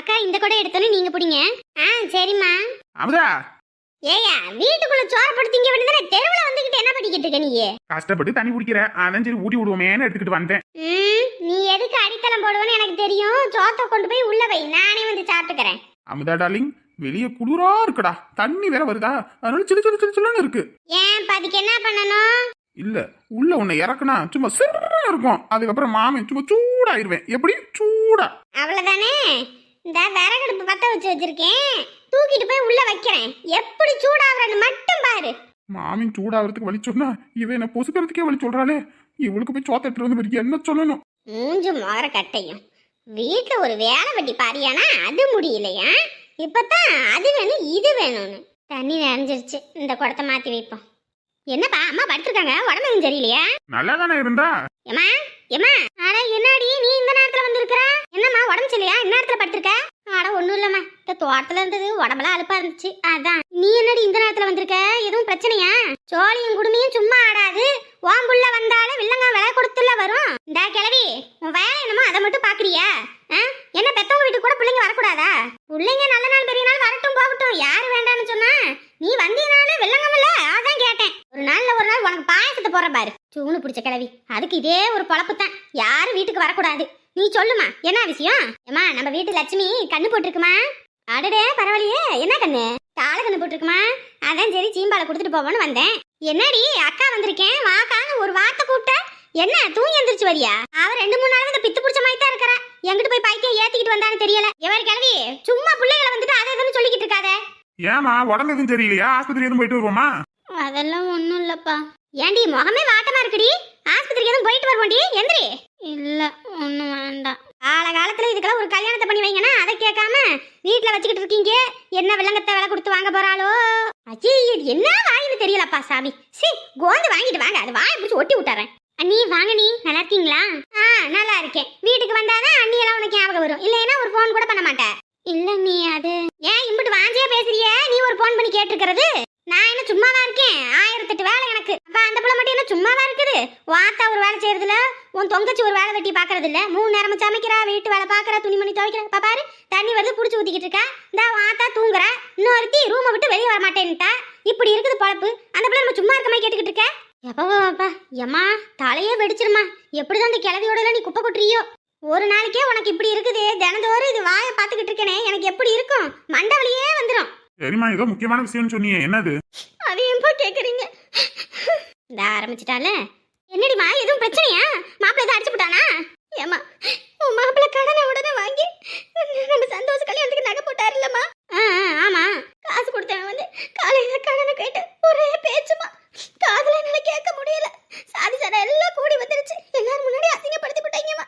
அக்கா இந்த கூட எடுத்தோன்னு நீங்க பிடிங்க. சரிம்மா. அமுதா, ஏயா வீட்டுக்குள்ள சோற போட்டு திங்க வேண்டியதானே, தெருவுல வந்துகிட்டு என்ன பண்ணிக்கிட்டு இருக்க நீ? கஷ்டப்பட்டு தண்ணி குடிக்கிற, அதான் சரி ஊட்டி விடுவோமேன்னு எடுத்துக்கிட்டு வந்தேன். நீ எதுக்கு அடித்தளம் போடுவேன்னு எனக்கு தெரியும். சோத்தை கொண்டு போய் உள்ள வை, நானே வந்து சாப்பிட்டுக்கிறேன். அமுதா டார்லிங், வெளியே குளிரா இருக்குடா, தண்ணி வேற வருதா, அதனால சிலு சிலு சிலு சிலுன்னு இருக்கு. ஏன் அதுக்கு என்ன பண்ணணும்? இல்ல, உள்ள உன்னை இறக்குனா சும்மா சிறுன்னு இருக்கும், அதுக்கப்புறம் மாமன் சும்மா சூடாயிருவேன். எப்படி சூடா? அவ்வளவுதானே. இந்த விறகடுப்பு பத்த வச்சிருக்கேன், தூக்கிட்டு போய் உள்ள வைக்கிறேன். எப்படி சூடாகிறன்னு மட்டும் பாரு. மாமின் சூடாகிறதுக்கு வழி சொன்னா இவன் என்ன பொசுக்கிறதுக்கே வழி சொல்றாளே, இவளுக்கு போய் சோத்த எடுத்துட்டு வந்து வரைக்கும் என்ன சொல்லணும்? மூஞ்சு மோர கட்டையும் வீட்டுல ஒரு வேலை வெட்டி பாரியானா அது முடியலையா? இப்பதான் அது வேணும் இது வேணும்னு. தண்ணி நிறைஞ்சிருச்சு, இந்த குடத்தை மாத்தி வைப்போம். என்னப்பா அம்மா படுத்திருக்காங்க, உடம்பு சரியில்லையா? நல்லா தானே இருந்தா. ஏமா ஏமா, அட என்னடி நீ இந்த நேரத்துல வந்திருக்கிற? என்னம்மா உடம்பு சரியில்லையா? இந்த நேரத்துல படுத்திருக்க? அட ஒண்ணும் இல்லம்மா, இந்த தோட்டத்துல இருந்தது உடம்பெல்லாம் அலுப்பா இருந்துச்சு, அதான். நீ என்னடி இந்த நேரத்துல வந்திருக்க? எதுவும் பிரச்சனையா? சோழியும் குடுமையும் சும்மா ஆடாது, ஓம்புள்ள வந்தாலும் வில்லங்க விலை கொடுத்துல வரும். இந்த கிழவி உன் வேலை என்னமோ அதை மட்டும் பாக்குறியா? என்ன பெத்தவங்க வீட்டுக்கு கூட பிள்ளைங்க வரக்கூடாதா? பிள்ளைங்க நல்ல நாள் பெரிய நாள் வரட்டும் போகட்டும், யாரு வேண்டாம்னு சொன்னா? நீ வந்தீனாலும் வில்லங்கமில்ல, அதான் கேட்டேன். ஒரு நாள்ல ஒரு நாள் உனக்கு பாயசத்தை போற பாரு, சூனு பிடிச்ச கிழவி. அதுக்கு இதே ஒரு பொழப்பு தான், யாரும் வீட்டுக்கு வரக்கூடாது. நீ சொல்லுமா என்ன விஷயம்? ஏமா நம்ம வீட்டு லட்சுமி கண்ணு போட்டிருக்குமா? அடடே பரவாயில்லையே, என்ன கண்ணு? தாள கண்ணு போட்டிருக்குமா? அதான் சரி சீம்பாலை கொடுத்துட்டு போவோன்னு வந்தேன். என்னடி அக்கா வந்திருக்கேன் வாக்கான்னு ஒரு வார்த்தை கூப்பிட்ட, என்ன தூங்கி எந்திரிச்சு வரியா? அவ 2-3 நாள் இந்த பித்து பிடிச்ச மாதிரி தான் இருக்கிறா. எங்கிட்டு போய் பைத்தியம் ஏத்திக்கிட்டு வந்தான்னு தெரியல. எவரு கிழவி சும்மா பிள்ளைகளை வந்துட்டு அதை எதுன்னு சொல்லிக்கிட்டு இருக்காத. ஏமா உடம்பு எதுவும் தெரியலையா? ஆஸ்பத்திரி எதுவும் போயிட்டு வருவோமா? அதெல்லாம் ஒண்ணும் இல்லப்பா. ஏண்டி முகமே வாட்டமா இருக்குடி, ஆஸ்பத்திரிக்கு எதுவும் போயிட்டு வருவோண்டி, எந்திரி. இல்ல ஒண்ணும் வேண்டாம். காலத்துல இதுக்கெல்லாம் ஒரு கல்யாணத்தை பண்ணி வைங்கன்னா அதை கேட்காம வீட்டுல வச்சுக்கிட்டு இருக்கீங்க. என்ன வில்லங்கத்தை விலை கொடுத்து வாங்க போறாளோ? அச்சி இது என்ன வாங்கின்னு தெரியலப்பா சாமி. சி கோந்து வாங்கிட்டு வாங்க, அது வாயை பிடிச்சி ஒட்டி விட்டுறேன். அண்ணி வாங்க, நீ நல்லா இருக்கீங்களா? நல்லா இருக்கேன். வீட்டுக்கு வந்தாதான் அண்ணி எல்லாம் உனக்கு ஞாபகம் வரும், இல்லைன்னா ஒரு போன் கூட பண்ண மாட்டேன். இல்ல நீ அது ஏன் இம்பிட்டு வாஞ்சியா பேசுறிய? நீ ஒரு போன் பண்ணி கேட்டிருக்கிறது. நான் என்ன சும்மாவா இருக்கேன்? 1008 வேலை எனக்கு. அப்ப அந்த பிள்ளை மட்டும் என்ன சும்மாவா இருக்குது? வாத்தா ஒரு வேலை செய்யறதுல, உன் தொங்கச்சி ஒரு வேலை வெட்டி பாக்குறது இல்ல. 3 நேரமும் சமைக்கிறா, வீட்டு வேலை பாக்குறா, துணிமணி துவைக்கிறா. பாரு தண்ணி வந்து புடிச்சு ஊத்திக்கிட்டு இருக்கா. இந்த வாத்தா தூங்குறா, இன்னொருத்தி ரூமை விட்டு வெளியே வர மாட்டேன்ட்டா. இப்படி இருக்குது பொழப்பு. அந்த பிள்ளை நம்ம சும்மா இருக்க மாதிரி கேட்டுக்கிட்டு இருக்க. எப்பப்பா எம்மா தலையே வெடிச்சிருமா. எப்படிதான் இந்த கிளவியோட நீ குப்பை கொட்டுறியோ? ஒரு நாளைக்கே உனக்கு இப்படி இருக்குது, தினந்தோறும் இது வாயை பாத்துக்கிட்டு இருக்கனே, எனக்கு எப்படி இருக்கும்? மண்டவலியே வந்துடும். சரிம்மா, ஏதோ முக்கியமான விஷயம் சொன்னீங்க, என்னது? அது ஏன்பா கேக்குறீங்க? இந்த ஆரம்பிச்சிட்டால. என்னடிமா எதுவும் பிரச்சனையா? மாப்பிள்ளை ஏதோ அடிச்சு போட்டானா? ஏமா உன் மாப்பிள்ளை கடனை உடனே வாங்கி நம்ம சந்தோஷ கல்யாணத்துக்கு நகை போட்டாரு இல்லம்மா? ஆமா, காசு கொடுத்தவன் வந்து காலையில கடனை கேட்டு ஒரே பேச்சுமா. காதுல என்னால கேட்க முடியல. சாதி சடை எல்லாம் கூடி வந்துருச்சு. எல்லாரும் முன்னாடி அசிங்கப்படுத்தி போட்டாங்கம்மா.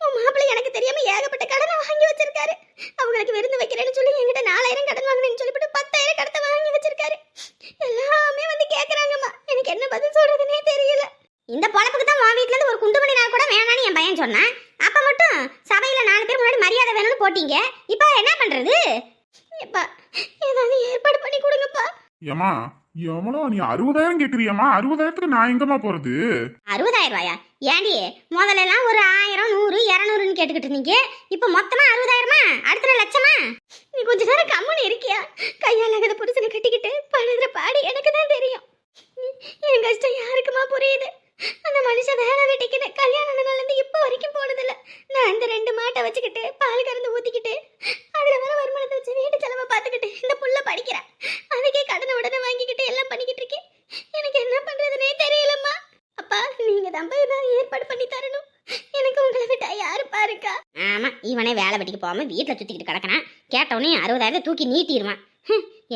உன் மாப்பிள்ளை எனக்கு தெரியாம ஏகப்பட்ட கடனை வாங்கி வச்சிருக்காரு. அவங்களுக்கு விருந்து வைக்கிறேன்னு சொல்லி என்கிட்ட 4000 கடன் வாங்கினேன்னு சொல்லிட்டு 10,000 கடத்தை வாங்கி வச்சிருக்காரு. எல்லாமே வந்து கேக்குறாங்கம்மா. எனக்கு என்ன பதில் சொல்றதுன்னே தெரியல. இந்த பொழப்புக்கு தான் உன் வீட்டுல இருந்து ஒரு குண்டுமணி நாள் கூட வேணான்னு என் பையன் சொன்னான். அப்ப மட்டும் சபையில 4 பேர் முன்னாடி மரியாதை வேணும்னு போட்டீங்க. இப்ப என்ன பண்றது? எப்பா ஏதாவது ஏற்பாடு பண்ணி கொடுங்கப்பா. ஏமா எவ்வளோ நீ 60,000 கேக்குறியம்மா? 60,000க்கு நான் எங்கம்மா போறது? 60,000 ரூபாயா? ஏண்டி முதல்ல எல்லாம் ஒரு 1000, 100, 200ன்னு கேட்டுக்கிட்டு இருந்தீங்க. இப்ப மொத்தமா 60,000மா? அடுத்த லட்சமா? நீ கொஞ்ச நேரம் கம்முன்னு இருக்கியா? கையாலாகத புருஷனை கட்டிக்கிட்டு படுகிற பாடு எனக்கு தான் தெரியும். என் கஷ்டம் யாருக்குமா புரியுது? அந்த மனுஷன் வேலை வெட்டிக்கிட்டு கல்யாணம் இருந்து இப்ப வரைக்கும் போனதில்ல. நான் இந்த 2 மாட்டை வச்சுக்கிட்டு பால் கறந்து ஊத்திக்கிட்டு அதுல வர வருமானத்தை வச்சு வீட்டு செலவை பார்த்துக்கிட்டு இந்த புள்ள படிக்கிறேன். அதுக்கே கடனை உடனே வாங்கிக்கிட்டு எல்லாம் பண்ணிக்கிட்டு இருக்கேன். எனக்கு என்ன பண்றதுன்னே தெரியலம்மா. அப்பா நீங்க தான் ஏதாவது ஏற்பாடு பண்ணி தரணும். எனக்கு உங்களை விட்டா யாரு பாருக்கா? ஆமா, இவனே வேலை வெட்டிக்கு போகாம வீட்டுல சுத்திக்கிட்டு கிடக்கனா. கேட்டவனே 60,000 தூக்கி நீட்டிடுவான்.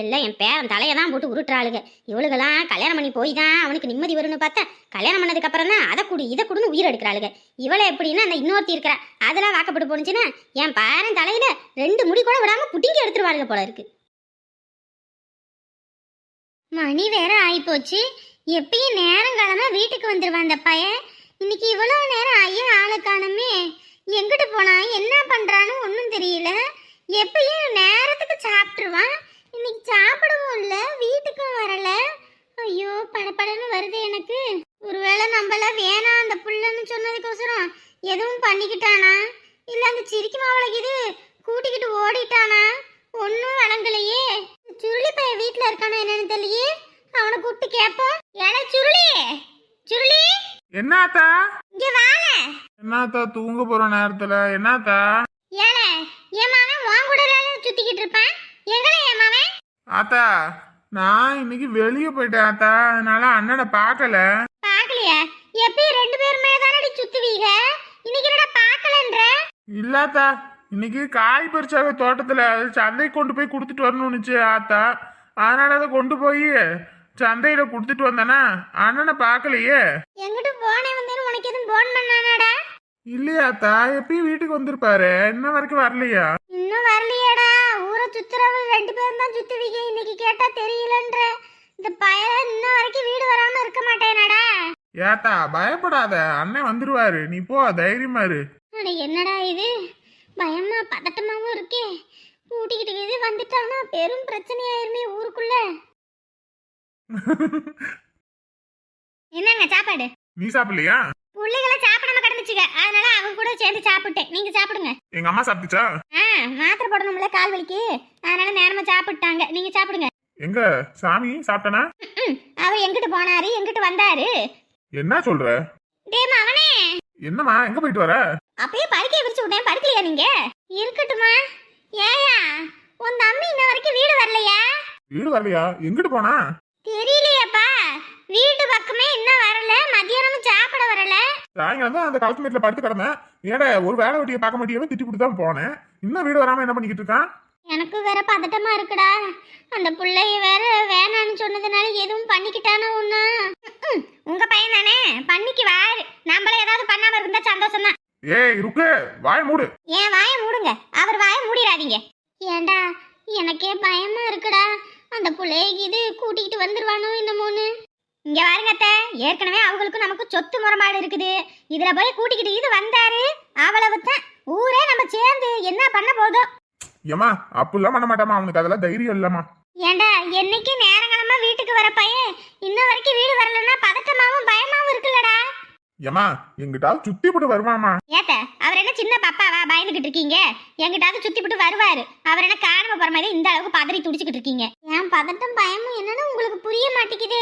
எல்லாம் என் பேரன் தலையை தான் போட்டு உருட்டுறாளுங்க. இவளுகெல்லாம் கல்யாணம் பண்ணி போய் தான் அவனுக்கு நிம்மதி வரும்னு பார்த்தா, கல்யாணம் பண்ணதுக்கு அப்புறம் தான் அதை குடு இதை குடுன்னு உயிர் எடுக்கிறாளுங்க. இவளை எப்படின்னா அந்த இன்னொருத்தி இருக்கிறா, அதெல்லாம் வாக்கப்பட்டு போனுச்சுன்னா என் பேரன் தலையில 2 முடி கூட விடாம புட்டிங்கி எடுத்துருவாளுங்க போல இருக்கு. மணி வேற ஆயிப்போச்சு. எப்பயும் நேரங்காலமா வீட்டுக்கு வந்துருவான் அந்த பையன். இன்னைக்கு இவ்வளவு நேரம் ஐயா ஆளை காணுமே. எங்கிட்டு போனா என்ன பண்றான்னு ஒன்றும் தெரியல. எப்பயும் நேரத்துக்கு சாப்பிட்டுருவான். இன்னைக்கு சாப்பிடவும் இல்லை, வீட்டுக்கும் வரல. ஐயோ படப்படன்னு வருது எனக்கு. ஒருவேளை நம்மள வேணாம் அந்த புள்ளன்னு சொன்னதுக்கோசரம் எதுவும் பண்ணிக்கிட்டானா? இல்லை அந்த சிரிக்கு மாவளைக்கு இது கூட்டிக்கிட்டு ஓடி ஓடிட்டானா? ஒன்னும் வழங்கலையே. சுருளி பையன் வீட்டுல இருக்கானா என்னன்னு தெரியலையே. அவனை கூப்பிட்டு கேட்போம். ஏடா சுருளி, சுருளி என்னாத்தா? இங்க வாழ. என்னாத்தா தூங்க போற நேரத்துல? என்னாத்தா? ஏல என் மாவன் உன் கூட சுத்திக்கிட்டு இருப்பான். எங்கடா என் மாவன்? ஆத்தா நான் இன்னைக்கு வெளியே போயிட்டேன் ஆத்தா, அதனால அண்ணனை பார்க்கல. பாக்கலையா? எப்பயும் ரெண்டு பேருமே தானடி சுத்துவீங்க, இன்னைக்கு என்னடா பாக்கலன்ற? இல்லாத்தா இன்னைக்கு காய் பறிச்சாவே தோட்டத்துல, அது சந்தைக்கு கொண்டு போய் கொடுத்துட்டு வரணும்னுச்சு ஆத்தா, அதனால அதை கொண்டு போய் சந்தையில கொடுத்துட்டு வந்தேனா, அண்ணனை பார்க்கலையே. எங்கிட்ட போனே வந்தேன்னு உனக்கு எதுவும் போன் பண்ணானாடா? இல்லையாத்தா, எப்பயும் வீட்டுக்கு வந்திருப்பாரு, இன்ன வரைக்கும் வரலையா? இன்னும் வரலையாடா? ஊரை சுத்துறவங்க ரெண்டு பேரும் தான் சுத்துவீங்க, இன்னைக்கு கேட்டா தெரியலன்ற. இந்த பையன் இன்ன வரைக்கும் வீடு வராம இருக்க மாட்டேனாடா? ஏத்தா பயப்படாத, அண்ணன் வந்துருவாரு, நீ போ தைரியமா இரு. அட என்னடா இது, பயமா பதட்டமாவும் இருக்கே. கூட்டிக்கிட்டு இது வந்துட்டானா பெரும் பிரச்சனையாயிருமே ஊருக்குள்ள. என்னங்க சாப்பாடு? நீ சாப்பிடலையா? புள்ளைகளை சாப்பிடாம கிடந்துச்சுங்க, அதனால அவங்க கூட சேர்ந்து சாப்பிட்டேன். நீங்க சாப்பிடுங்க. எங்க அம்மா சாப்பிட்டுச்சா? மாத்திரை போடணும்ல கால் வலிக்கு, அதனால நேரமா சாப்பிட்டாங்க. நீங்க சாப்பிடுங்க. எங்க சாமி சாப்பிட்டனா? அவர் எங்கிட்டு போனாரு, எங்கிட்டு வந்தாரு? என்ன சொல்ற? டேய் மவனே, என்னம்மா எங்க போயிட்டு வர? அப்பயே படுக்கையை விரிச்சு விட்டேன், படுக்கலையா நீங்க? இருக்கட்டுமா. ஏயா உன் தம்பி இன்ன வரைக்கும் வீடு வரலையா? வீடு வரலையா? எங்கிட்டு போனா? தெரியலையாப்பா, வீட்டு பக்கமே இன்னும் வரல, மத்தியானமும் சாப்பிட வரல. சாயங்காலம் தான் அந்த கலத்து மேட்ல படுத்து கிடந்தேன். ஏடா ஒரு வேலை வெட்டியை பார்க்க மாட்டேன்னு திட்டி கொடுத்து தான் போனேன். இன்னும் வீடு வராம என்ன பண்ணிக்கிட்டு இருக்கான்? எனக்கு வேற பதட்டமா இருக்குடா. அந்த பிள்ளைய வேற வேணான்னு சொன்னதுனால எதுவும் பண்ணிக்கிட்டானோ ஒண்ணு. உங்க பையன் தானே, பண்ணிக்கு வாரு. நம்மள ஏதாவது பண்ணாம இருந்தா சந்தோஷம் தான். ஏய் ருக்கு, வாய மூடு. ஏன் வாய மூடுங்க, அவர் வாய மூடிடாதீங்க. ஏண்டா எனக்கே பயமா இருக்குடா, அந்த பிள்ளைய இது கூட்டிகிட்டு வந்துருவானோ என்னமோன்னு. இங்க பாருங்க அத்தை, ஏற்கனவே அவங்களுக்கும் நமக்கு சொத்து முறமாடு இருக்குது. இதுல போய் கூட்டிக்கிட்டு இது வந்தாரு, அவ்வளவுதான். ஊரே நம்ம சேர்ந்து என்ன பண்ண போதும். ஏமா அப்படிலாம் பண்ண மாட்டாமா, அவனுக்கு அதெல்லாம் தைரியம் இல்லம்மா. ஏண்டா என்னைக்கு நேரங்களமா வீட்டுக்கு வர பையன் இன்ன வரைக்கும் வீடு வரலன்னா பதட்டமாவும் பயமாவும் இருக்குல்லடா. ஏமா எங்கிட்டாவது சுத்தி போட்டு வருவாமா? ஏத்த அவர் என்ன சின்ன பாப்பாவா பயந்துகிட்டு இருக்கீங்க? எங்கிட்டாவது சுத்தி போட்டு வருவாரு. அவர் என்ன காணாம போற மாதிரி இந்த அளவுக்கு பதறி துடிச்சுக்கிட்டு இருக்கீங்க? ஏன் பதட்டம் பயமும் என்னன்னு உங்களுக்கு புரிய மாட்டேங்குது.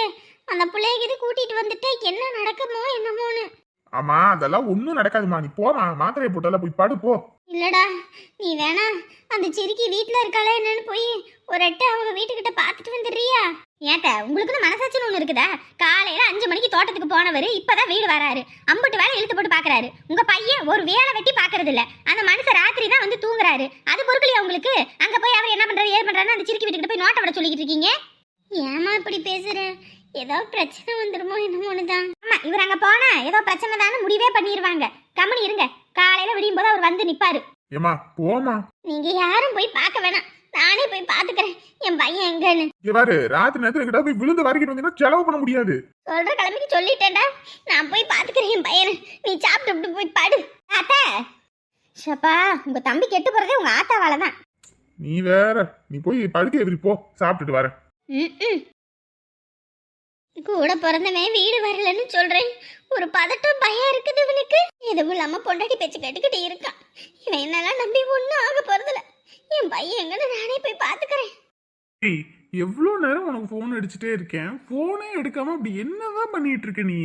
அந்த பிள்ளைக்கு இது கூட்டிட்டு வந்துட்டு என்ன நடக்குமோ என்னமோன்னு. ஆமா அதெல்லாம் ஒண்ணும் நடக்காதுமா, நீ போமா, மாத்திரையை போட்டால போய் படு போ. இல்லடா நீ வேணா அந்த சிறுக்கி வீட்டுல இருக்காளே என்னன்னு போய் ஒரு எட்டு அவங்க வீட்டுக்கிட்ட பாத்துட்டு வந்துடுறியா? ஏத்த உங்களுக்குன்னு மனசாட்சின்னு ஒண்ணு இருக்குதா? காலையில 5 மணிக்கு தோட்டத்துக்கு போனவர் இப்பதான் வீடு வராரு, அம்புட்டு வேலை இழுத்து போட்டு பாக்குறாரு. உங்க பையன் ஒரு வேலை வெட்டி பாக்குறது இல்ல, அந்த மனுஷன் ராத்திரி தான் வந்து தூங்குறாரு. அது பொறுக்கலையா உங்களுக்கு? அங்க போய் அவர் என்ன பண்றாரு ஏது பண்றாருன்னு அந்த சிறுக்கி வீட்டுக்கிட்ட போய் நோட்டை விட சொல்லிக்கிட்டு இருக்கீங்க. ஏமா இப்படி பேசுற? ஏதோ பிரச்சனை வந்துருமோ என்னமோனுதான். ஆமா இவர் அங்க போனா ஏதோ பிரச்சனை தானே முடிவே பண்ணிடுவாங்க. கம்மனி இருங்க, காலையில விடியும் போது அவர் வந்து நிப்பாரு. ஏமா போமா. நீங்க யாரும் போய் பார்க்க வேணாம், நானே போய் பாத்துக்கிறேன் என் பையன் எங்கன்னு. இவாரு ராத்திரி நேரத்துல கிட்ட போய் விழுந்து வரைக்கிட்டு வந்தீங்கன்னா செலவு பண்ண முடியாது. சொல்ற கிளம்பிக்கு சொல்லிட்டேன்டா, நான் போய் பாத்துக்கிறேன் என் பையனை. நீ சாப்பிட்டு போய் பாடு. ஆத்தா ஷப்பா, உங்க தம்பி கெட்டு போறதே உங்க ஆத்தாவால தான். நீ வேற, நீ போய் படுக்கை எதிரி போ, சாப்பிட்டுட்டு வர. கூட பிறந்தவன் வீடு வரலன்னு சொல்றேன், ஒரு பதட்டம் பயம் இருக்குது இவனுக்கு. எதுவும் இல்லாம பொண்டாட்டி பேச்சு கேட்டுக்கிட்டு இருக்கான். இவன் என்னெல்லாம் நம்பி ஒன்னும் ஆக போறதில்ல. என் பையன் எங்கன்னு நானே போய் பாத்துக்கிறேன். ஏய் எவ்வளோ நேரம் உனக்கு ஃபோன் அடிச்சுட்டே இருக்கேன், ஃபோனே எடுக்காம அப்படி என்னதான் பண்ணிட்டு இருக்க நீ?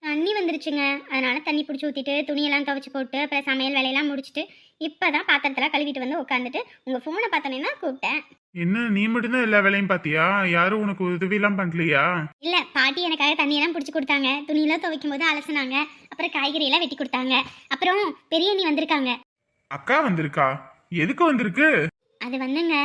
தண்ணி வந்துருச்சுங்க, அதனால தண்ணி பிடிச்சி ஊத்திட்டு துணியெல்லாம் துவைச்சு போட்டு அப்புறம் சமையல் வேலையெல்லாம் முடிச்சுட்டு இப்பதான் பாத்திரத்தெல்லாம் கழுவிட்டு வந்து உட்காந்துட்டு உங்க போனை பார்த்தோன்னே கூப்பிட்டேன். என்ன நீ மட்டும்தான் எல்லா வேலையும் பாத்தியா? யாரும் உனக்கு உதவியெல்லாம் பண்ணலையா? இல்ல பாட்டி எனக்காக தண்ணியெல்லாம் பிடிச்சி கொடுத்தாங்க, துணியெல்லாம் துவைக்கும் போது அலசினாங்க, அப்புறம் காய்கறி எல்லாம் வெட்டி கொடுத்தாங்க. அப்புறம் பெரிய அண்ணி வந்திருக்காங்க. அக்கா வந்திருக்கா? எதுக்கு வந்திருக்கு? அது வந்துங்க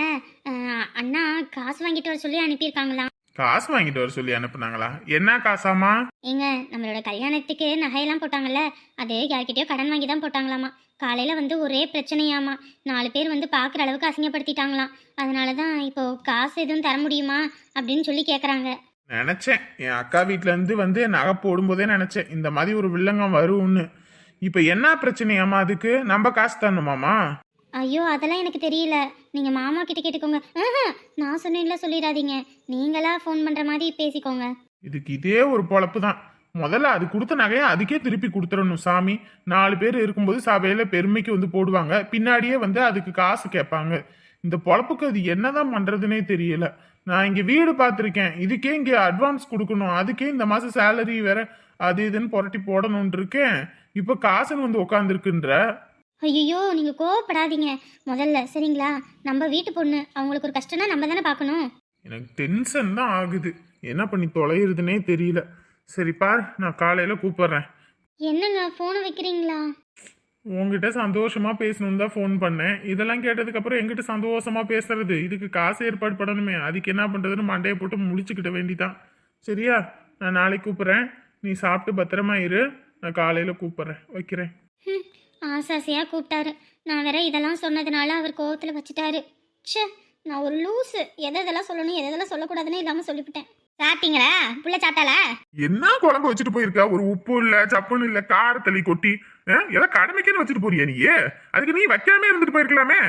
அண்ணா காசு வாங்கிட்டு வர சொல்லி அனுப்பியிருக்காங்களாம். காசு வாங்கிட்டு வர சொல்லி அனுப்புனாங்களா? என்ன காசாமா? ஏங்க நம்மளோட கல்யாணத்துக்கு நகையெல்லாம் போட்டாங்கல்ல, அது யார்கிட்டயோ கடன் வாங்கி தான் போட்டாங்களாமா. காலையில வந்து ஒரே பிரச்சனையாமா, 4 பேர் வந்து பாக்குற அளவுக்கு அசிங்கப்படுத்திட்டாங்களாம். அதனாலதான் இப்போ காசு எதுவும் தர முடியுமா அப்படின்னு சொல்லி கேக்குறாங்க. நினைச்சேன் என் அக்கா வீட்டுல இருந்து வந்து நகை போடும்போதே நினைச்சேன் இந்த மாதிரி ஒரு வில்லங்கம் வரும்னு. இப்ப என்ன பிரச்சனையாமா? அதுக்கு நம்ம காசு தரணுமாமா? ஐயோ அதெல்லாம் எனக்கு தெரியல, நீங்க மாமா கிட்ட கேட்டுக்கோங்க. நான் சொன்னேன்ல சொல்லிடாதீங்க, நீங்களா ஃபோன் பண்ற மாதிரி பேசிக்கோங்க. இதுக்கு இதே ஒரு பொழப்பு தான். முதல்ல அது கொடுத்த நகையை அதுக்கே திருப்பி கொடுத்துடணும் சாமி. 4 பேர் இருக்கும்போது சபையில பெருமைக்கு வந்து போடுவாங்க, பின்னாடியே வந்து அதுக்கு காசு கேட்பாங்க. இந்த பொழப்புக்கு அது என்னதான் பண்றதுனே தெரியல. நான் இங்க வீடு பார்த்துருக்கேன், இதுக்கே இங்க அட்வான்ஸ் கொடுக்கணும், அதுக்கே இந்த மாசம் சேலரி வேற அது இதுன்னு புரட்டி போடணும்னு இருக்கேன். இப்ப காசுன்னு வந்து உட்காந்துருக்குன்ற. ஐயோ நீங்க கோவப்படாதீங்க முதல்ல, சரிங்களா? நம்ம வீட்டு பொண்ணு, அவங்களுக்கு ஒரு கஷ்டம்னா நம்ம தானே பார்க்கணும். எனக்கு டென்ஷன் தான் ஆகுது, என்ன பண்ணி தொலைகிறதுனே தெரியல. சரி பாரு, நான் காலையில கூப்பிடுறேன். என்னங்க ஃபோனை வைக்கிறீங்களா? உங்ககிட்ட சந்தோஷமா பேசணும்னு தான் ஃபோன் பண்ணேன். இதெல்லாம் கேட்டதுக்கு அப்புறம் எங்கிட்ட சந்தோஷமா பேசுறது? இதுக்கு காசு ஏற்பாடு பண்ணணுமே, அதுக்கு என்ன பண்றதுன்னு மண்டையை போட்டு முடிச்சுக்கிட்ட வேண்டிதான். சரியா, நான் நாளைக்கு கூப்பிட்றேன். நீ சாப்பிட்டு பத்திரமா இரு, நான் காலையில கூப்பிட்றேன். வைக்கிறேன். ஆசாசையாக கூப்பிட்டாரு, நான் வேற இதெல்லாம் சொன்னதுனால அவர் கோவத்தில் வச்சுட்டாரு. ச்சே, நான் ஒரு லூஸு. எதெல்லாம் சொல்லணும் எதெல்லாம் சொல்லக்கூடாதுன்னு இல்லாமல் சொல்லிவிட்டேன். சாப்பிட்டீங்களா? புள்ள சாப்பிட்டாளா? என்ன குழம்பு வச்சுட்டு போயிருக்கா? ஒரு உப்பு இல்ல, சப்புன்னு இல்ல, காரத்தள்ளி கொட்டி ஏதோ கடமைக்குன்னு வச்சுட்டு போறியா நீ? அதுக்கு நீ வைக்காம இருந்துட்டு போயிருக்கலாமே.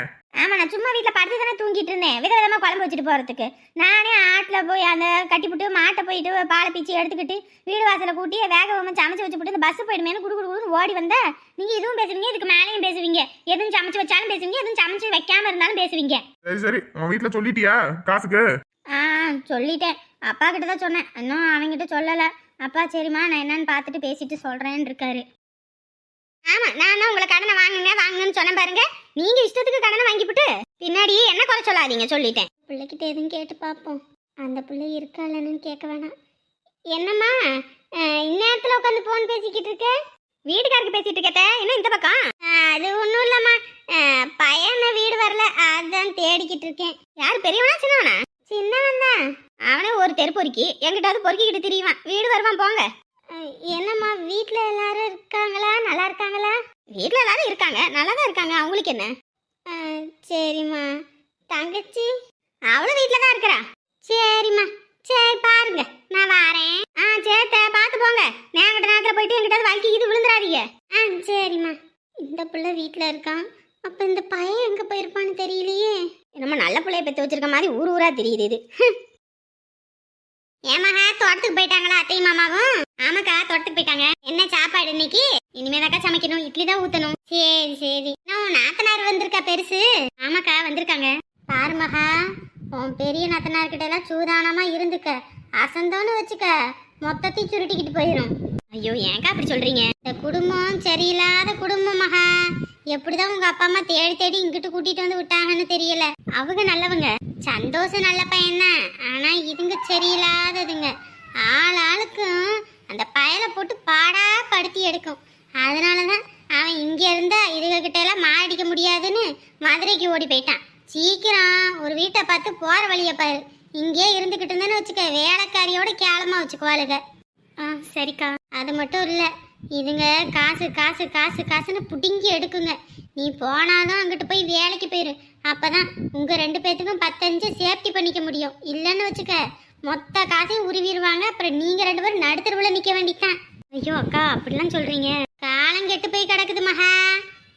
ஆமா, நான் சும்மா வீட்டில் படுத்து தானே தூங்கிட்டு இருந்தேன், விதவிதமாக குழம்பு வச்சுட்டு போகிறதுக்கு. நானே ஆட்டில் போய் அந்த கட்டிவிட்டு மாட்டை போயிட்டு பாலை பீச்சி எடுத்துக்கிட்டு வீடு வாசலை கூட்டி வேகமாக சமைச்சு வச்சு போட்டு இந்த பஸ் போயிடுமேனு குடுக்குன்னு ஓடி வந்தேன். நீங்கள் இதுவும் பேசுவீங்க, இதுக்கு மேலேயும் பேசுவீங்க. எதுவும் சமைச்சு வச்சாலும் பேசுவீங்க, எதுவும் சமைச்சு வைக்காம இருந்தாலும் பேசுவீங்க. சரி சரி, உன் வீட்டுல சொல்லிட்டியா காசுக்கு? சொல்லிட்டேன், அப்பா கிட்ட தான் சொன்னேன், இன்னும் அவங்கிட்ட சொல்லலை. அப்பா சரிம்மா நான் என்னன்னு பார்த்துட்டு பேசிட்டு சொல்கிறேன்னு இருக்காரு. ஆமா, நான் தான் உங்களை கடனை வாங்குங்கன்னு சொன்னேன் பாருங்க. நீங்க இஷ்டத்துக்கு கடனை வாங்கிவிட்டு பின்னாடி என்ன குறை சொல்லாதீங்க, சொல்லிட்டேன். பிள்ளைகிட்ட எதுவும் கேட்டு பார்ப்போம். அந்த பிள்ளை இருக்காளன்னு கேட்க வேணாம். என்னம்மா இந்நேரத்தில் உட்காந்து போன் பேசிக்கிட்டு இருக்க? வீட்டுக்காருக்கு பேசிட்டு இருக்கட்ட, என்ன இந்த பக்கம்? அது ஒன்றும் இல்லைம்மா, பையனை வீடு வரல, அதான் தேடிக்கிட்டு இருக்கேன். யார், பெரியவனா சின்னவனா? சின்னவன் தான். அவனே ஒரு தெரு பொறுக்கி என்கிட்ட பொறுக்கிக்கிட்டு திரியுவான். வீடு வருவான் போங்க. என்னம்மா வீட்டில் எல்லாரும் இருக்காங்களா? நல்லா இருக்காங்களா? வீட்டில் எல்லாரும் இருக்காங்க, நல்லா தான் இருக்காங்க. அவங்களுக்கு என்ன? சரிம்மா. தங்கச்சி அவளும் வீட்டில் தான் இருக்கிறா. சரிம்மா, சரி பாருங்க, நான் வரேன். சேத்த பார்த்து போங்க. நேரத்தில் போயிட்டு என்கிட்ட வலிக்கு இது விழுந்துடாதீங்க. சரிம்மா. இந்த பிள்ளை வீட்டில் இருக்கான், அப்போ இந்த பையன் எங்கே போயிருப்பான்னு தெரியலையே. நம்ம நல்ல பிள்ளைய பெற்று வச்சிருக்க மாதிரி ஊர் ஊரா தெரியுது இது. ஏமாங்க தோட்டத்துக்கு போயிட்டாங்களா அத்தையும் மாமாவும்? ஆமாக்கா தோட்டத்துக்கு போயிட்டாங்க. என்ன சாப்பாடு இன்னைக்கு? இனிமேதாக்கா சமைக்கணும், இட்லி தான் ஊத்தணும். சரி சரி. நான் நாத்தனார் வந்திருக்கா பெருசு? ஆமாக்கா வந்திருக்காங்க. பாரு மகா, உன் பெரிய நாத்தனார்கிட்ட எல்லாம் சூதானமா இருந்துக்க. அசந்தோன்னு வச்சுக்க, மொத்தத்தையும் சுருட்டிக்கிட்டு போயிடும். ஐயோ ஏங்கா அப்படி சொல்றீங்க? இந்த குடும்பம் சரியில்லாத குடும்பம் மகா. எப்படிதான் உங்க அப்பா அம்மா தேடி தேடி இங்கிட்டு கூட்டிட்டு வந்து விட்டாங்கன்னு தெரியல. அவங்க நல்லவங்க, சந்தோஷம் நல்ல பையன்தான். ஆனா இதுங்க சரியில்லாததுங்க. ஆளுக்கும் அந்த பயலை போட்டு பாடா படுத்தி எடுக்கும். அதனாலதான் அவன் இங்க இருந்தா இதுக கிட்ட எல்லாம் மாடிக்க முடியாதுன்னு மதுரைக்கு ஓடி போயிட்டான். சீக்கிரம் ஒரு வீட்டை பார்த்து போற வழிய பாரு. இங்கே இருந்துகிட்டு இருந்தேன்னு வச்சுக்க, வேலைக்காரியோட கேளமா வச்சுக்குவாளுங்க. சரிக்கா. அது மட்டும் இல்ல, இதுங்க காசு காசு காசு காசுன்னு புடுங்கி எடுக்குங்க. நீ போனாலும் அங்கிட்டு போய் வேலைக்கு போயிரு. அப்பதான் உங்க 2 பேத்துக்கும் 10 சேஃப்டி பண்ணிக்க முடியும். இல்லைன்னு வச்சுக்க, மொத்த காசையும் உருவிடுவாங்க. அப்புறம் நீங்க 2 பேரும் நடுத்தருவுல நிக்க வேண்டித்தான். ஐயோ அக்கா அப்படிலாம் சொல்றீங்க. காலம் கெட்டு போய் கிடக்குது மகா.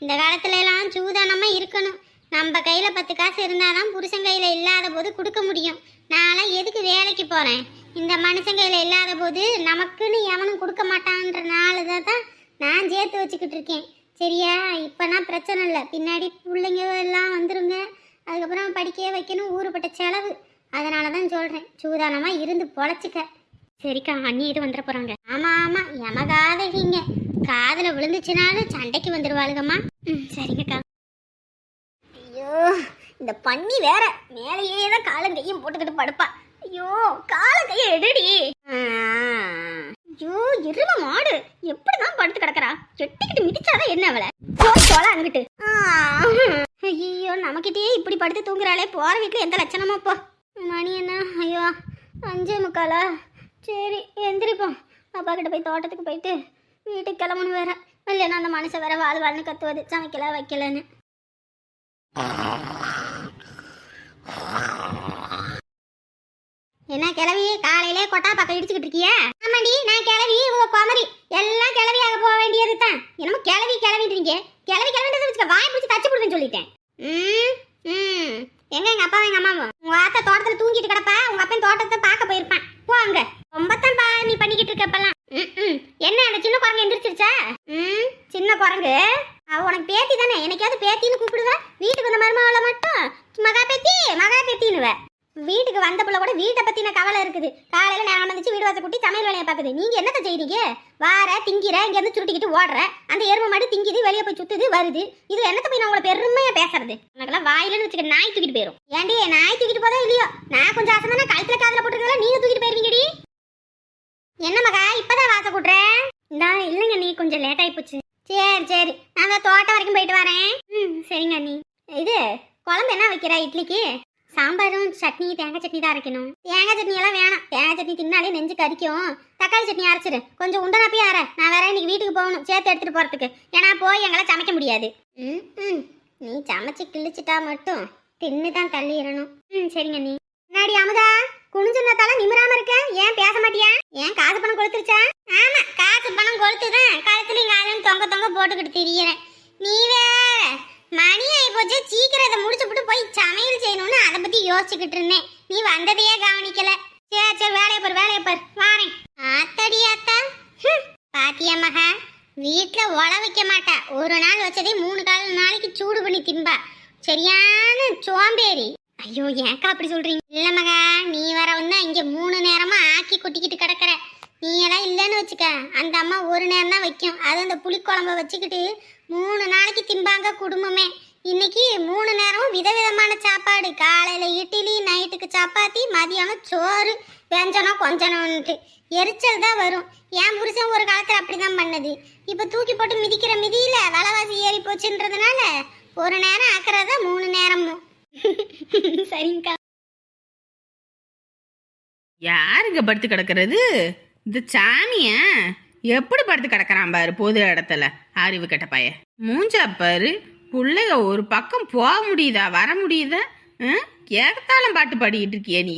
இந்த காலத்துல எல்லாம் சூதானமா இருக்கணும். நம்ம கையில 10 காசு இருந்தாதான் புருஷன் கையில இல்லாத போது கொடுக்க முடியும். நான்லாம் எதுக்கு வேலைக்கு போறேன்? இந்த மனுஷன் கையில இல்லாத போது நமக்குன்னு எவனும் கொடுக்க மாட்டான்றனால தான் நான் சேர்த்து வச்சுக்கிட்டு இருக்கேன். சரியா? இப்பனா பிரச்சனை இல்லை, பின்னாடி பிள்ளைங்க எல்லாம் வந்துருங்க. அதுக்கப்புறம் படிக்க வைக்கணும், ஊருப்பட்ட செலவு. அதனால தான் சொல்றேன், சூதானமா இருந்து பொழைச்சிக்க. சரிக்கா, அண்ணி இது வந்துட போறாங்க. ஆமா ஆமா, எமகாதீங்க. காதுல விழுந்துச்சுனாலும் சண்டைக்கு வந்துடுவாளுங்கம்மா. சரிங்கக்கா. ஐயோ இந்த பண்ணி வேற மேலேயே தான் காலம் கையும் போட்டுக்கிட்டு படுப்பா. ஐயோ கால கையை எடுடி. ஐயோ எரும மாடு எப்படிதான் படுத்து கிடக்குறா? எட்டிக்கிட்டு மிதிச்சாதான் என்ன அவளை சோழ அங்கிட்டு. ஐயோ நமக்கிட்டே இப்படி படுத்து தூங்குறாளே, போற வீட்டுல எந்த லட்சணமா போ. மணி என்ன? ஐயோ 5:45. சரி எந்திரிப்போம். அப்பா கிட்ட போய் தோட்டத்துக்கு போயிட்டு வீட்டுக்கு கிளம்பணும் வேற. இல்லைன்னா அந்த மனுஷன் வேற வாழ்னு கத்துவது, சமைக்கல வைக்கலன்னு. என்ன கிளவி காலையிலே கொட்டா பக்கம் இடிச்சுக்கிட்டு இருக்கியா? ஆமாடி நான் கிளவி, உங்க குமரி எல்லாம் கிளவியாக போக வேண்டியது தான். என்னமோ கிளவி கிளவின்றீங்க. கிளவி கிளவின்றதை வச்சுக்க, வாய் பிடிச்சி தச்சு போடுவேன்னு சொல்லிட்டேன். எங்க எங்க அப்பாவும் எங்க அம்மாவும்? உங்க ஆத்தா தோட்டத்துல தூங்கிட்டு கிடப்பா, உங்க அப்பன் தோட்டத்தை பார்க்க போயிருப்பான். போ அங்க. ரொம்பத்தான் நீ பண்ணிக்கிட்டு இருக்க இப்பெல்லாம். என்ன அந்த சின்ன குரங்கு எந்திரிச்சிருச்சா? சின்ன குரங்கு அவ உனக்கு பேத்தி தானே, எனக்காவது பேத்தின்னு கூப்பிடுவ. வீட்டுக்கு வந்த மருமகளை மட்டும் மகா பேத்தின்னுவ. வீட்டுக்கு வந்த புள்ள கூட வீட்டை பத்தின கவலை இருக்குது. காலையில நேரம் வந்துச்சு வீடு வாசல் கூட்டி சமையல் வேலையை பாக்குது. நீங்க என்னத்த செய்றீங்க? வார திங்கிற இங்க இருந்து சுருட்டிக்கிட்டு ஓடுற. அந்த எருமை மாடு திங்கிது, வெளியே போய் சுத்துது வருது. இது என்னத்த போய் நான் உங்களை பெருமையா பேசுறது? உனக்கெல்லாம் வாயிலன்னு வச்சுக்க நாய் தூக்கிட்டு போயிரும். ஏண்டி நாய் தூக்கிட்டு போதா இல்லையோ, நான் கொஞ்சம் ஆசைனா கழுத்துல காதுல போட்டுருக்கா நீங்க தூக்கிட்டு போயிருவீங்கடி. என்ன மகா இப்பதான் வாச கூட்டுறேன்? இந்தா இல்லைங்க நீ கொஞ்சம் லேட் ஆகி போச்சு. சரி நான் தோட்டம் வரைக்கும் போயிட்டு வரேன். சரிங்க அண்ணி. இது குழம்பு என்ன வைக்கிறா இட்லிக்கு? சாம்பாரும் சட்னி தேங்காய் சட்னி தான் அரைக்கணும். தேங்காய் சட்னி எல்லாம் வேணாம். தேங்காய் சட்னி தின்னாலே நெஞ்சு கறிக்கும். தக்காளி சட்னி அரைச்சிடு. கொஞ்சம் உண்டனாப்பே அரை. நான் வேற இன்னைக்கு வீட்டுக்கு போகணும் சேர்த்து எடுத்துட்டு போறதுக்கு. ஏன்னா போய் எங்களால் சமைக்க முடியாது. நீ சமைச்சு கிழிச்சிட்டா மட்டும் தின்னு தான் தள்ளிடணும். சரிங்க நீ. முன்னாடி அமுதா குனிஞ்சுனத்தால நிமிராம இருக்க. ஏன் பேச மாட்டியா? ஏன் காசு பணம் கொளுத்துருச்சா? ஆமா காசு பணம் கொளுத்துதான் கழுத்துலையும் காலையும் தொங்க போட்டுக்கிட்டு திரியறேன். நீ வேற மணி ஆகி போச்சு. சீக்கிரம் இதை முடிச்சுட்டு போய் சமையல் செய்யணும்னு அதை பத்தி யோசிச்சுக்கிட்டு இருந்தேன். நீ வந்ததையே கவனிக்கல. சரி வேலையை பார் வாரேன். ஆத்தடி ஆத்தா பாத்தியா மகா, வீட்டுல ஒல வைக்க மாட்டா. ஒரு நாள் வச்சதே 3-4 நாளைக்கு சூடு பண்ணி திம்பா. சரியான சோம்பேறி. ஐயோ ஏக்கா அப்படி சொல்றீங்க? இல்ல மகா, நீ வர வந்தா இங்க 3 நேரமா ஆக்கி கொட்டிக்கிட்டு கிடக்குற. நீ எல்லாம் இல்லைன்னு வச்சுக்க, அந்த அம்மா ஒரு நேரம் தான் வைக்கும். அது அந்த புளிக்குழம்ப வச்சுக்கிட்டு 3 நாளைக்கு திம்பாங்க குடும்பமே. இன்னைக்கு 3 நேரமும் விதவிதமான சாப்பாடு. காலையில இட்லி, நைட்டுக்கு சப்பாத்தி, மதியானம் சோறு, வெஞ்சனம் கொஞ்சனம்ட்டு எரிச்சல் தான் வரும். என் புருஷன் ஒரு காலத்துல அப்படிதான் பண்ணது. இப்ப தூக்கி போட்டு மிதிக்கிற மிதியில விலைவாசி ஏறி போச்சுன்றதுனால ஒரு நேரம் ஆக்குறத 3 நேரமும். சரிங்கக்கா. யாருங்க படுத்து கிடக்கிறது? இந்த சாமிய எப்படி படுத்து கிடக்குறான் பாரு பொது இடத்துல. அறிவு கெட்ட பைய மூஞ்சா பாரு. பிள்ளைங்க ஒரு பக்கம் போக முடியுதா வர முடியுதா? ஏகத்தாலும் பாட்டு பாடிக்கிட்டு இருக்கிய நீ.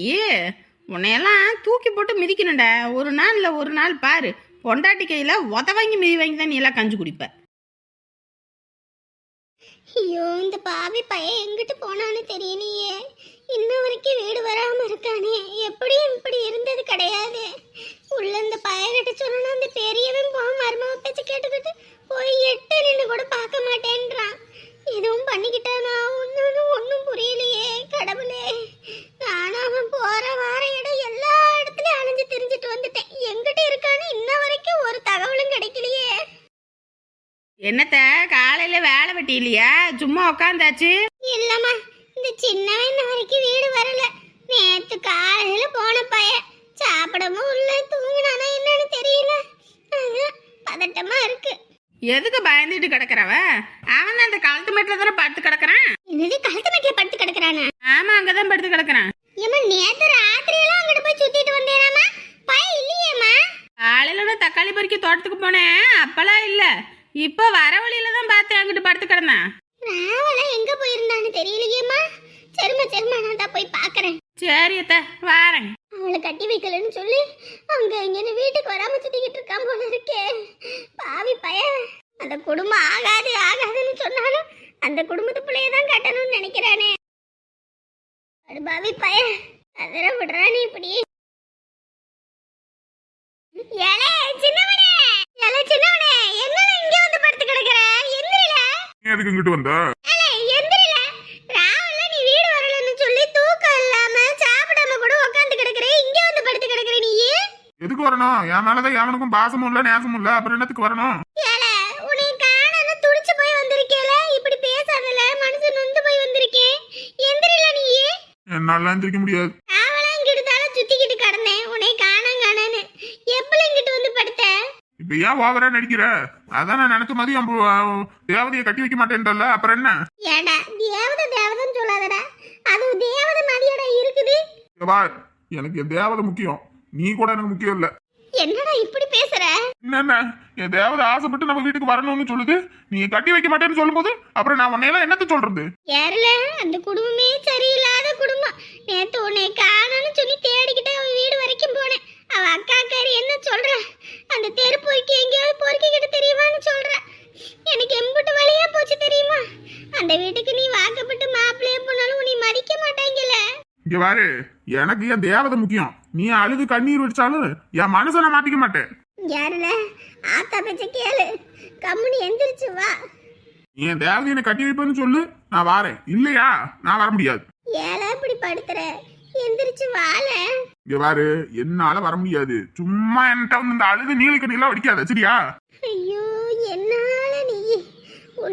உன்னையெல்லாம் தூக்கி போட்டு மிதிக்கணும்டா. ஒரு நாள் பாரு பொண்டாட்டி கையில வாங்கி மிதி வாங்கி தான் நீ எல்லாம் கஞ்சி குடிப்ப. ஐயோ இந்த பாவி பையன் எங்கிட்டு போனான்னு தெரியலையே. இன்ன வரைக்கும் வீடு வராம இருக்கானே. எப்படியும் இப்படி இருந்தது கிடையாது. உள்ள இந்த பையன்கிட்ட சொன்னா அந்த பெரியவன் மருமக பேச்சு கேட்டுக்கிட்டு போய் 8 நின்று கூட பார்க்க மாட்டேன்றான். இதுவும் பண்ணிக்கிட்டானா ஒன்னும் புரியலையே. கடவுளே, நானும் அவன் போற வார இடம் எல்லா இடத்துலயும் அலைஞ்சு திரிஞ்சிட்டு வந்துட்டேன். எங்கிட்ட இருக்கான்னு இன்ன வரைக்கும் ஒரு தகவலும் கிடைக்கலையே. என்னத்த காலையில வேலை வெட்டி இல்லையா? சும்மா உக்காந்தாச்சு. இல்லம்மா, இந்த சின்னவன் இன்ன வரைக்கும் வீடு வரல. நேத்து காலையில போன பையன் சாப்பிடவும் உள்ள தூங்கினானா என்னன்னு தெரியல. பதட்டமா இருக்கு. எதுக்கு பயந்துட்டு கிடக்குறவ? அவன் அந்த கழுத்து மேட்ல தானே படுத்து கிடக்குறான். என்னது கழுத்து மேட்ல படுத்து கிடக்குறானா? ஆமா அங்கதான் படுத்து கிடக்குறான். ஏமா நேத்து ராத்திரி எல்லாம் அங்கிட்டு போய் சுத்திட்டு வந்தேனாமா? பையன் இல்லையேம்மா. காலையில தக்காளி பறிக்க தோட்டத்துக்கு போனேன். அப்பெல்லாம் இல்ல. இப்ப வர வழியில தான் பார்த்தேன் அங்கிட்டு படுத்து கிடந்தான். ராவெல்லாம் எங்க போயிருந்தான்னு தெரியலையேம்மா. சரிம்மா நான் தான் போய் பாக்குறேன். சரி அத்த வாரேன். அவளை கட்டி வைக்கலன்னு சொல்லி அங்க இங்கன்னு வீட்டுக்கு வராம சுத்திக்கிட்டு இருக்கான் போல இருக்கே. பாவி பையன். அந்த குடும்பம் ஆகாதுன்னு சொன்னாலும் அந்த குடும்பத்து பிள்ளைய தான் கட்டணும்னு நினைக்கிறானே. பாவி பையன். அதர விடுறானே இப்படி. சின்னவனே என்ன இங்க வந்து படுத்து கிடக்குற? எந்திரில. எதுக்கு இங்கிட்டு வந்தா? எந்திரில. ராவல்ல நீ வீடு வரலன்னு சொல்லி தூக்கம் இல்லாம சாப்பிடாம கூட உட்கார்ந்து கிடக்குற. இங்க வந்து படுத்து கிடக்குற நீ. எதுக்கு வரணும்? என் மேலதான் எவனுக்கும் பாசமும் இல்ல நேசமும் இல்ல. அப்புறம் என்னத்துக்கு வரணும்? உன்னை காணன்னு துடிச்சு போய் வந்திருக்கேல. இப்படி பேசாதல. மனுஷன் நொந்து போய் வந்திருக்கேன். எந்திரில நீ. என்னால எந்திரிக்க முடியாது. ராவலாம் இங்கிட்டுதால சுத்திக்கிட்டு கிடந்தேன். உன்னை காணான்னு எப்படி இங்கிட்டு வந்து படுத்த? இப்ப ஏன் ஓவரா நடிக்கிற? அதான் நான் நினைச்ச மாதிரி தேவதையை கட்டி வைக்க மாட்டேன்றல. அப்புறம் என்ன? ஏடா தேவதைன்னு சொல்லாதடா. அது தேவதை மாதிரியோட இருக்குது. வா, எனக்கு என் தேவதை முக்கியம். நீ கூட எனக்கு முக்கியம் இல்ல. என்னடா இப்படி பேசுற? என்ன என் தேவதை ஆசைப்பட்டு நம்ம வீட்டுக்கு வரணும்னு சொல்லுது. நீ கட்டி வைக்க மாட்டேன்னு சொல்லும் போது அப்புறம் நான் உன்னையெல்லாம் என்னத்த சொல்றது? யாருல அந்த குடும்பமே சரியில்லாத குடும்பம். நேத்து உன்னை காணோன்னு சொல்லி தேடிக்கிட்டு அவ வீடு வரைக்கும் போனேன். அவ அக்காக்காரி என்ன சொல்ற? அந்த தெரு போய்க்கு எங்கேயாவது பொறுக்கிக்கிட்டு தெரியுமான்னு சொல்ற. எனக்கு எம்புட்டு வழியா போச்சு தெரியுமா? அந்த வீட்டுக்கு நீ வாக்கப்பட்டு மாப்பிள்ளைய போனாலும் நீ மதிக்க மாட்டாங்கல்ல. இங்க பாரு, எனக்கு என் தேவதை முக்கியம். நீ அழுது கண்ணீர் வச்சாலும் என் மனசை நான் மாத்திக்க மாட்டேன். யாருல ஆத்தா பேச்ச கேளு. கம்முனி எந்திரிச்சு வா. நீ என் தேவதையை கட்டி வைப்பேன்னு சொல்லு, நான் வாரேன். இல்லையா நான் வர முடியாது. ஏல இப்படி படுத்துற, எந்திரிச்சு வாழ. இங்க பாரு, என்னால வர முடியாது. சும்மா என்கிட்ட வந்து இந்த அழுது நீலிக்கண்ணி எல்லாம் வடிக்காத, சரியா? ஐயோ என்னால நீ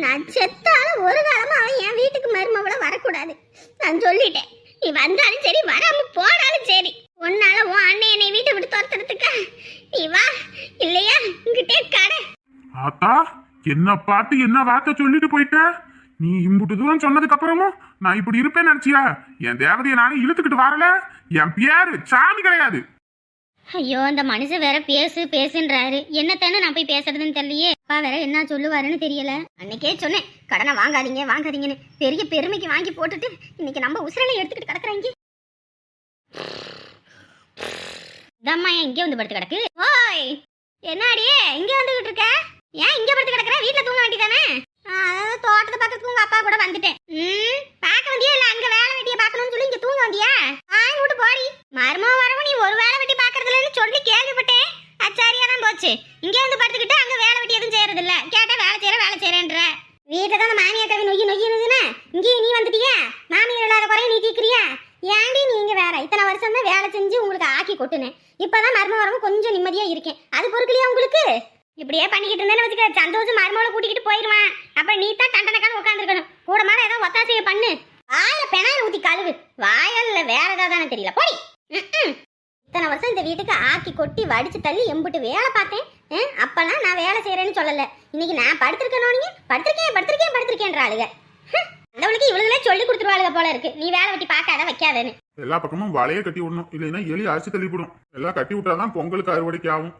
நான் செத்தால ஒரு காலமா அவன் என் வீட்டுக்கு மருமவள வரக்கூடாது. நான் சொல்லிட்டேன், நீ வந்தாலும் சரி வராம போனாலும் சரி, உன்னால உன் அண்ணன் என்னை வீட்டை விட்டு துரத்துறதுக்கா நீ வா, இல்லையா இங்கிட்டே கடை. ஆத்தா, என்ன பார்த்து என்ன வார்த்தை சொல்லிட்டு போயிட்ட? நீ இம்புட்டு தூரம் சொன்னதுக்கு அப்புறமும் நான் இப்படி இருப்பேன்னு நினைச்சியா? என் தேவதையை நானே இழுத்துக்கிட்டு வரல. என் பேரு சாமி கிடையாது. ஐயோ அந்த மனுஷன் வேற பேசு பேசுன்றாரு, என்னத்தானே நான் போய் பேசுறதுன்னு தெரியலையே. அப்பா வேற என்ன சொல்லுவாருன்னு தெரியல. அன்னைக்கே சொன்னேன் கடனை வாங்காதீங்க வாங்காதீங்கன்னு, பெரிய பெருமைக்கு வாங்கி போட்டுட்டு இன்னைக்கு நம்ம உசுரலை எடுத்துக்கிட்டு கிடக்குறாங்க. இதம்மா ஏன் இங்கே வந்து படுத்து கிடக்கு? ஓய் என்னாடியே இங்கே வந்துகிட்டு இருக்க? ஏன் இங்கே படுத்து கிடக்குற? வீட்டுல தூங்க வேண்டியதானே? தோட்டத்தை பக்கத்துக்கு உங்க அப்பா கூட வந்துட்டேன். பார்க்க வந்தியா இல்ல அங்க வேலை வெட்டிய பார்க்கணும்னு சொல்லி இங்க தூங்க வந்தியா? ஆய் விட்டு போடி. மருமக வரவும் நீ ஒரு வேலை வெட்டி பாக்குறதுலன்னு சொல்லி கேள்விப்பட்டேன். அச்சாரியா தான் போச்சு. இங்க வந்து படுத்துக்கிட்டு அங்க வேலை வெட்டி எதுவும் செய்யறது இல்ல. கேட்டா வேலை செய்யறேன்ற. வீட்டுல தான் மாமியா கவி நொய்யுதுன்னா இங்கேயும் நீ வந்துட்டியா? மாமியார் இல்லாத குறைய நீ தீக்கிறியா? ஏன்டி நீங்க வேற இத்தனை வருஷம் தான் வேலை செஞ்சு உங்களுக்கு ஆக்கி கொட்டுனேன். இப்பதான் மருமக வரவும் கொஞ்சம் நிம்மதியா இருக்கேன். அது பொறுக்கலையா உங்களுக்கு? இப்படியே பண்ணிக்கிட்டு இருந்தேன்னு வச்சுக்க, சந்தோஷம் மருமகளை கூட்டிக்கிட்டு போயிருவான். அப்புறம் நீ தான் டண்டனக்கான உட்காந்துருக்கணும். கூட மாட ஏதோ ஒத்தாசையை பண்ணு. வாயில பெனாயில் ஊத்தி கழுவு. வாயல்ல வேற ஏதாவது தெரியல போடி. இத்தனை வருஷம் இந்த வீட்டுக்கு ஆக்கி கொட்டி வடிச்சு தள்ளி எம்பிட்டு வேலை பார்த்தேன். அப்பெல்லாம் நான் வேலை செய்யறேன்னு சொல்லல. இன்னைக்கு நான் படுத்திருக்கேன் படுத்திருக்கேன்ற ஆளுங்க. அந்தவளுக்கு இவளுகளே சொல்லி கொடுத்துருவாளுங்க போல இருக்கு, நீ வேலை வெட்டி பார்க்காத வைக்காதன்னு. எல்லா பக்கமும் வலையை கட்டி விடணும், இல்லைன்னா எலி அரிசி தள்ளிவிடும். எல்லாம் கட்டி விட்டாதான் பொங்கலுக்கு அறுவடைக்கு ஆகும்.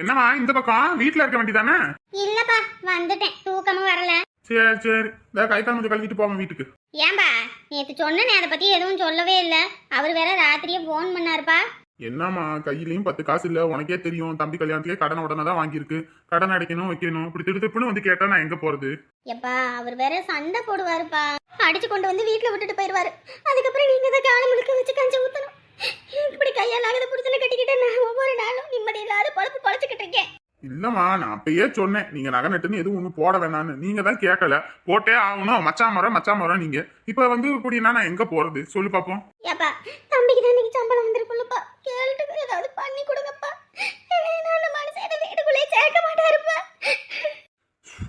என்னமா இந்த பக்கம் வீட்டுல இருக்க வேண்டியதானே? இல்லப்பா வந்துட்டேன், தூக்கமும் வரல. சரி இந்த கை கால் கொஞ்சம் கழுவிட்டு போவோம் வீட்டுக்கு. ஏன்பா நேத்து சொன்னேன், அதை பத்தி எதுவும் சொல்லவே இல்ல. அவர் வேற ராத்திரியே போன் பண்ணாருப்பா. என்னம்மா கையிலயும் 10 காசு இல்ல, உனக்கே தெரியும். தம்பி கல்யாணத்துக்கே கடன் உடனே தான் வாங்கியிருக்கு. கடன் அடைக்கணும் வைக்கணும், இப்படி திடுத்துப்புன்னு வந்து கேட்டா நான் எங்க போறது? எப்பா அவர் வேற சண்டை போடுவாருப்பா, அடிச்சு கொண்டு வந்து வீட்டுல விட்டுட்டு போயிருவாரு. அதுக்கப்புறம் நீங்க தான் காலம் முழுக்க வச்சு கஞ்சி ஊத்தணும். இப்படி கையால் ஆகுத புடிச்சனை கட்டிக்கிட்டு நான் ஒவ்வொரு நாளும் நிம்மதி இல்லாத பொழப்பு பொழைச்சிக்கிட்டு இருக்கேன். இல்லம்மா, நான் அப்பயே சொன்னேன் நீங்க நகை நட்டுன்னு எதுவும் ஒண்ணு போட வேணான்னு. நீங்க தான் கேட்கல. போட்டே ஆகணும், மச்சான் மரம் நீங்க. இப்ப வந்து இப்படின்னா நான் எங்க போறது சொல்லு பாப்போம். ஏப்பா தம்பிக்கு தான் இன்னைக்கு சம்பளம் வந்திருக்குல்லப்பா, கேளுட்டு ஏதாவது பண்ணி கொடுங்கப்பா. அந்த மனுஷன் வீட்டுக்குள்ளே சேர்க்க மாட்டாருப்பா.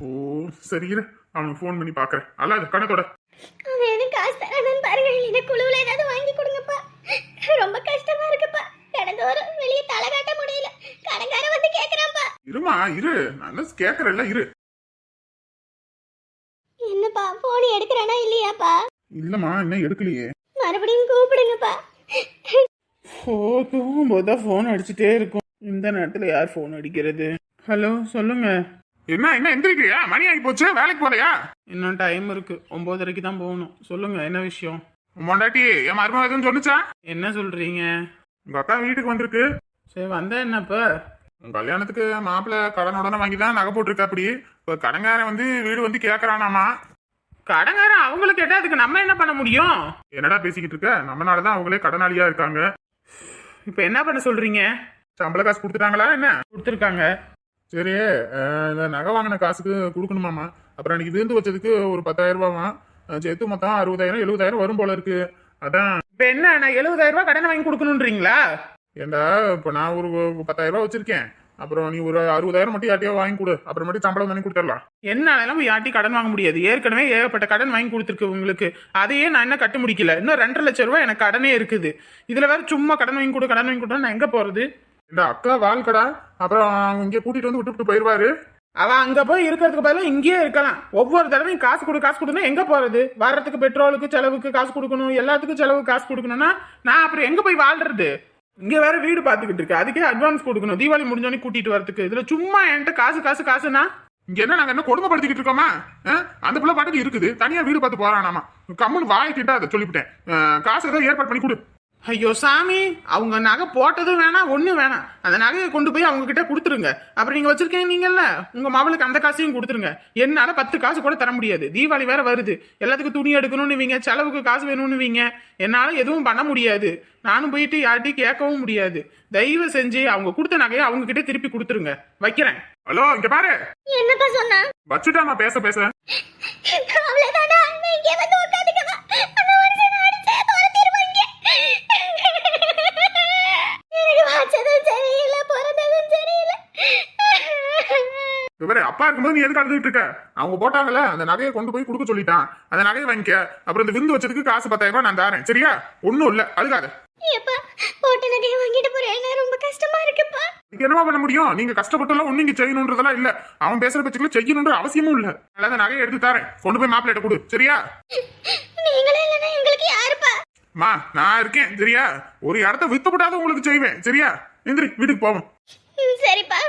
ஓ சரி, அவனுக்கு ஃபோன் பண்ணி பாக்குறேன். அல்லாது கணத்தோட அவன் எதுவும் காசு தரானு பாருங்க, இல்லைன்னா குழுவுல ஏதாவது வாங்கி கொடுங்கப்பா. ரொம்ப கஷ்டமா இருக்குப்பா, கடந்தோறும் வெளியே தலை காட்ட முடியல. கடங்கார வந்து கேக்குறான்ப்பா. இருமா இரு, நான் கேக்குறேன்ல இரு. என்னப்பா போன் எடுக்கிறானா இல்லையாப்பா? இல்லம்மா இன்னும் எடுக்கலையே. மறுபடியும் கூப்பிடுங்கப்பா. தூங்கும்போது ஃபோன் அடிச்சுட்டே இருக்கும். இந்த நேரத்துல யார் ஃபோன் அடிக்கிறது? ஹலோ சொல்லுங்க. என்ன எந்திரிக்கிறியா? மணி ஆகி போச்சு, வேலைக்கு போலையா? இன்னும் டைம் இருக்கு, 9:30 தான் போகணும். சொல்லுங்க என்ன விஷயம்? மொண்டாட்டி என் மருமக எதுவும் சொன்னுச்சா? என்ன சொல்றீங்க? உங்க அக்கா வீட்டுக்கு வந்திருக்கு. சரி வந்தா என்னப்ப? உங்க கல்யாணத்துக்கு மாப்பிள்ள கடன் உடனே வாங்கி தான் நகை போட்டிருக்கா. அப்படி இப்ப கடங்காரன் வந்து வீடு வந்து கேக்குறானாமா. கடங்காரன் அவங்களுக்கு கேட்டா அதுக்கு நம்ம என்ன பண்ண முடியும்? என்னடா பேசிக்கிட்டு இருக்க? நம்மனாலதான் அவங்களே கடனாளியா இருக்காங்க. இப்ப என்ன பண்ண சொல்றீங்க? சம்பள காசு கொடுத்துட்டாங்களா? என்ன கொடுத்துருக்காங்க? சரி, இந்த நகை வாங்கின காசுக்கு கொடுக்கணுமாமா. அப்புறம் அன்னைக்கு விருந்து வச்சதுக்கு ஒரு 10,000 ரூபாவா சேர்த்து மொத்தம் 60,000 70,000 வரும் போல இருக்கு. அதான் இப்ப என்ன, நான் 70,000 ரூபாய் கடன் வாங்கி கொடுக்கணும்ன்றீங்களா? ஏண்டா இப்ப நான் ஒரு 10,000 ரூபாய் வச்சிருக்கேன். அப்புறம் நீ ஒரு 60,000 மட்டும் யார்ட்டையோ வாங்கி கொடு, அப்புறமேட்டு சம்பளம் தானே கொடுத்துடலாம். என்னாலும் யார்ட்டி கடன் வாங்க முடியாது, ஏற்கனவே ஏகப்பட்ட கடன் வாங்கி கொடுத்துருக்கு உங்களுக்கு. அதையே நான் என்ன கட்ட முடிக்கல. இன்னும் 2.5 லட்சம் ரூபாய் எனக்கு கடனே இருக்குது. இதுல வேற சும்மா கடன் வாங்கி கொடு நான் எங்க போறது? இந்த அக்கா வாழ்க்கடா, அப்புறம் இங்க கூட்டிட்டு வந்து விட்டு போயிருவாரு. அவ அங்க போய் இருக்கிறதுக்கு பதிலாக இங்கேயே இருக்கலாம். ஒவ்வொரு தடவையும் காசு கொடுனா எங்க போறது? வர்றதுக்கு பெட்ரோலுக்கு செலவுக்கு காசு கொடுக்கணும், எல்லாத்துக்கும் செலவுக்கு காசு கொடுக்கணும்னா நான் அப்புறம் எங்க போய் வாழ்றது? இங்க வேற வீடு பாத்துக்கிட்டு இருக்கு, அதுக்கே அட்வான்ஸ் கொடுக்கணும். தீபாவளி முடிஞ்சோடனே கூட்டிட்டு வரதுக்கு. இதுல சும்மா என்கிட்ட காசுனா இங்க என்ன நாங்க என்ன கொடுமைப்படுத்திக்கிட்டு இருக்கோமா? அந்த பிள்ளை பாட்டுக்கு இருக்குது, தனியா வீடு பார்த்து போறானாமா. கம்முன்னு வாங்கிட்டா அதை சொல்லிவிட்டேன். காசு ஏதோ ஏற்பாடு பண்ணி கொடு. ஐயோ சாமி, அவங்க நகை போட்டதும் வேணாம், ஒன்றும் வேணாம். அந்த நகையை கொண்டு போய் அவங்க கிட்ட கொடுத்துருங்க. அப்புறம் நீங்க வச்சிருக்கீங்க நீங்கல்ல, உங்க மகளுக்கு அந்த காசையும் கொடுத்துருங்க. என்னால 10 காசு கூட தர முடியாது. தீபாவளி வேற வருது, எல்லாத்துக்கும் துணி எடுக்கணும்னு வீங்க, செலவுக்கு காசு வேணும்னு வீங்க. என்னால எதுவும் பண்ண முடியாது. நானும் போயிட்டு யார்ட்டையும் கேட்கவும் முடியாது. தயவு செஞ்சு அவங்க கொடுத்த நகையை அவங்க கிட்ட திருப்பி கொடுத்துருங்க. வைக்கிறேன். ஹலோ இங்க பாரு. என்னப்பா சொன்னா? வச்சுட்டாமா பேச பேச. அவ்வளவுதானா? நீ இங்க வந்து உட்காந்துக்கவா? அந்த மனுஷனை அடிச்சே துரத்திடுவாங்க. எனக்கு வாச்சதும் சரியில்லை, பிறந்ததும் சரியில்லை. இவரு அப்பா இருக்கும்போது நீ எதுக்கு அழுதுட்டு இருக்க? அவங்க போட்டாங்கல்ல அந்த நகையை கொண்டு போய் கொடுக்க சொல்லிட்டான். அந்த நகையை வாங்கிக்க. அப்புறம் இந்த விருந்து வச்சதுக்கு காசு 10,000 ரூபாய் நான் தரேன். சரியா? ஒண்ணும் இல்ல, அழுகாத. ஏப்பா, போட்ட நகையை வாங்கிட்டு போறேன். ரொம்ப கஷ்டமா இருக்குப்பா. இதுக்கு என்னவா பண்ண முடியும்? நீங்க கஷ்டப்பட்டெல்லாம் ஒண்ணு இங்க செய்யணுன்றதெல்லாம் இல்ல. அவன் பேசுற பட்சத்துல செய்யணுன்ற அவசியமும் இல்ல. அதான் நகையை எடுத்து தரேன். கொண்டு போய் மாப்பிள்ளையிட்ட கொடு. சரியா? நீங்களே இல்லைன்னா எங்களுக்கு யாருப்பா? மா நான் இருக்கேன். சரியா? ஒரு இடத்த வித்துப்பட்டாதான் உங்களுக்கு செய்வேன். சரியா? எந்திரி, வீட்டுக்கு போவோம். சரிப்பா.